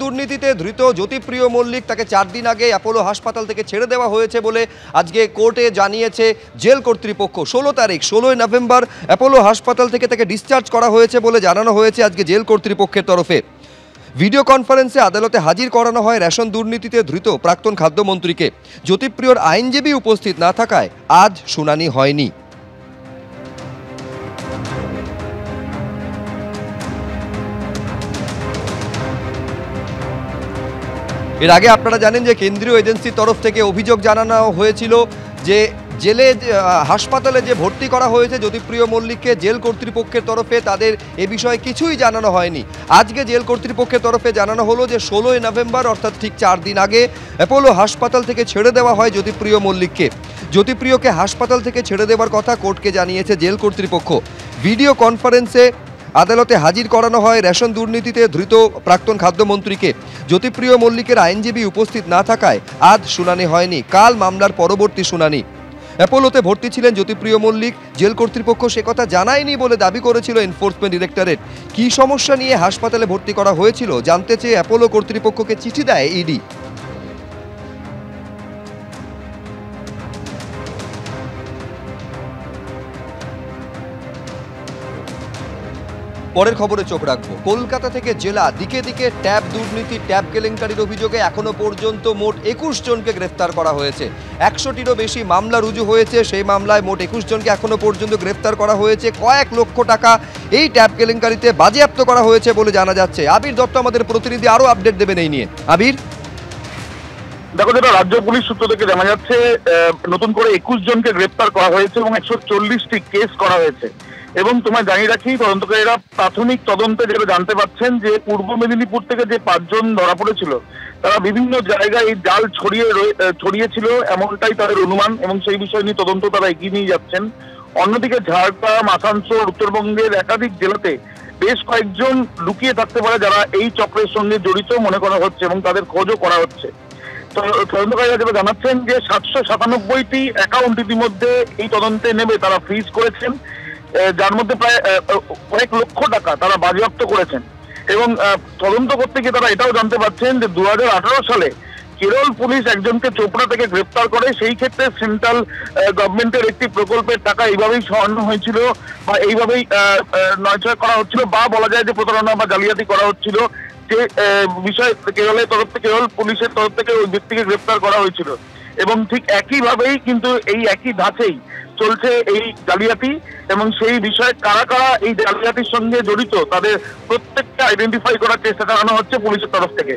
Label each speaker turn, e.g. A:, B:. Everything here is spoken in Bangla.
A: দুর্নীতিতে ধৃত জ্যোতিপ্রিয় মল্লিক তাকে 4 দিন আগে অ্যাপোলো হাসপাতাল থেকে ছেড়ে দেওয়া হয়েছে বলে আজকে কোর্টে জানিয়েছে জেল কর্তৃপক্ষ। 16 নভেম্বর অ্যাপোলো হাসপাতাল থেকে তাকে ডিসচার্জ করা হয়েছে বলে জানানো হয়েছে আজকে জেল কর্তৃপক্ষের তরফে। ভিডিও কনফারেন্সে আদালতে হাজির করানো হয় রেশন দুর্নীতিতে ধৃত প্রাক্তন খাদ্যমন্ত্রীকে। জ্যোতিপ্রিয়র আইনজীবী উপস্থিত না থাকায় আজ শুনানি হয়নি। এর আগে আপনারা জানেন যে কেন্দ্রীয় এজেন্সির তরফ থেকে অভিযোগ জানানো হয়েছিল যে হাসপাতালে যে ভর্তি করা হয়েছে জ্যোতিপ্রিয় মল্লিককে, জেল কর্তৃপক্ষের তরফে তাদের এ বিষয়ে কিছুই জানানো হয়নি। আজকে জেল কর্তৃপক্ষের তরফে জানানো হলো যে 16 নভেম্বর অর্থাৎ ঠিক 4 দিন আগে অ্যাপোলো হাসপাতাল থেকে ছেড়ে দেওয়া হয় জ্যোতিপ্রিয় মল্লিককে। জ্যোতিপ্রিয়কে হাসপাতাল থেকে ছেড়ে দেওয়ার কথা কোর্টকে জানিয়েছে জেল কর্তৃপক্ষ। ভিডিও কনফারেন্সে আদালতে হাজির করানো হয় রেশন দুর্নীতিতে ধৃত প্রাক্তন খাদ্যমন্ত্রীকে। জ্যোতিপ্রিয় মল্লিকের আইনজীবী উপস্থিত না থাকায় আজ শুনানি হয়নি। কাল মামলার পরবর্তী শুনানি। অ্যাপোলোতে ভর্তি ছিলেন জ্যোতিপ্রিয় মল্লিক। জেল কর্তৃপক্ষ সে কথা জানায়নি বলে দাবি করেছিল এনফোর্সমেন্ট ডিরেক্টরেট। কী সমস্যা নিয়ে হাসপাতালে ভর্তি করা হয়েছিল জানতে চেয়ে অ্যাপোলো কর্তৃপক্ষকে চিঠি দেয় ইডি। পরের খবরে চোখ রাখবো। কলকাতা থেকে জেলা দিকে দিকে ট্যাব দুর্নীতি, ট্যাব কেলেঙ্কারির অভিযোগে এখনো পর্যন্ত মোট 21 জনকে গ্রেফতার করা হয়েছে। 100টিরও বেশি মামলা রুজু হয়েছে। সেই মামলায় মোট 21 জনকে এখনো পর্যন্ত গ্রেফতার করা হয়েছে। কয়েক লক্ষ টাকা এই ট্যাব কেলেঙ্কারিতে বাজেয়াপ্ত করা হয়েছে বলে জানা যাচ্ছে। আবির দত্ত আমাদের প্রতিনিধি আরো আপডেট দেবেন এই নিয়ে। আবির,
B: দেখো, যেটা রাজ্য পুলিশ সূত্র থেকে জানা যাচ্ছে, নতুন করে 21 জনকে গ্রেপ্তার করা হয়েছে এবং 140টি কেস করা হয়েছে। এবং তোমায় জানিয়ে রাখি, তদন্তকারীরা প্রাথমিক তদন্তে যেটা জানতে পারছেন যে পূর্ব মেদিনীপুর থেকে যে 5 জন ধরা পড়েছিল তারা বিভিন্ন জায়গায় এই জাল ছড়িয়েছিল এমনটাই তাদের অনুমান, এবং সেই বিষয় নিয়ে তদন্ত তারা এগিয়ে নিয়ে যাচ্ছেন। অন্যদিকে ঝাড়গ্রাম, আসানসোল, উত্তরবঙ্গের একাধিক জেলাতে বেশ কয়েকজন লুকিয়ে থাকতে পারে যারা এই চক্রের সঙ্গে জড়িত মনে করা হচ্ছে এবং তাদের খোঁজও করা হচ্ছে। তদন্তকারীরা যেটা জানাচ্ছেন যে 797টি অ্যাকাউন্ট ইতিমধ্যে এই তদন্তে নেমে তারা ফ্রিজ করেছেন, যার মধ্যে প্রায় কয়েক লক্ষ টাকা তারা বাজেয়াপ্ত করেছেন। এবং তদন্ত করতে গিয়ে তারা এটাও জানতে পারছেন যে 2018 সালে কেরল পুলিশ একজনকে চোপড়া থেকে গ্রেপ্তার করে। সেই ক্ষেত্রে সেন্ট্রাল গভর্নমেন্টের একটি প্রকল্পের টাকা এইভাবেই সরানো হয়েছিল বা এইভাবেই নয়ছয় করা হচ্ছিল, বা বলা যায় যে প্রতারণা বা জালিয়াতি করা হচ্ছিল। যে বিষয় কেরল পুলিশের তরফ থেকে ওই ব্যক্তিকে গ্রেপ্তার করা হয়েছিল। এবং ঠিক একইভাবেই কিন্তু এই একই ধাঁচেই চলছে এই জালিয়াতি, এবং সেই বিষয়ে কারা কারা এই জালিয়াতির সঙ্গে জড়িত তাদের প্রত্যেককে আইডেন্টিফাই করার চেষ্টা চালানো হচ্ছে পুলিশের তরফ থেকে।